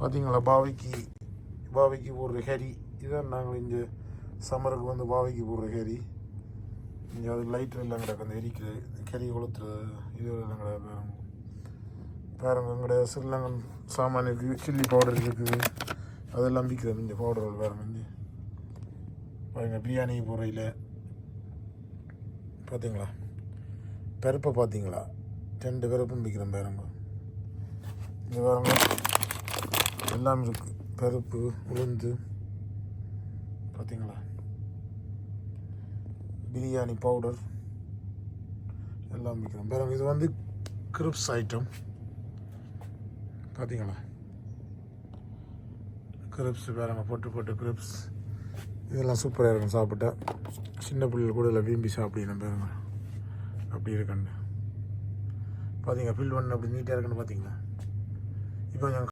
பார்த்தீங்களா பாவைக்கு போடுற ஹெரி இதான் நாங்கள் இங்கே சம்மருக்கு வந்து பாவைக்கு போடுற ஹெரி. இங்கே அது லைட்டர் எல்லாம் கிடக்கு அந்த எரிக்கிற கறி கொளுத்துறது இது எல்லாம் கிடக்கு. பாருங்க எங்கட ஸ்ரீலங்கன் சாமான் இருக்குது, சில்லி பவுடர் இருக்குது, அதெல்லாம் விற்கிறது இங்கே பவுடர் பாருங்க. இங்கே பாருங்க பிரியாணி போடுறையில் பார்த்தீங்களா பருப்பை பார்த்தீங்களா 2 பருப்பும் விற்கிறேன் பாருங்க. இங்கே பாருங்க எல்லாம் இருக்குது, பருப்பு உளுந்து பார்த்தீங்களா, பிரியாணி பவுடர் எல்லாம் விற்கிறோம் பாருங்க. இது வந்து கிரிப்ஸ் ஐட்டம் பார்த்தீங்களா, கிரிப்ஸ் பாருங்க, போட்டு கிரிப்ஸ் இதெல்லாம் சூப்பராக இருக்கும் சாப்பிட்டா. சின்ன பிள்ளைகள் கூட இல்லை விரும்பி சாப்பிடணும் பாருங்க. அப்படி இருக்குன்னு பார்த்தீங்க ஃபில் பண்ண அப்படி நீட்டாக இருக்குன்னு பார்த்தீங்களா. இப்போ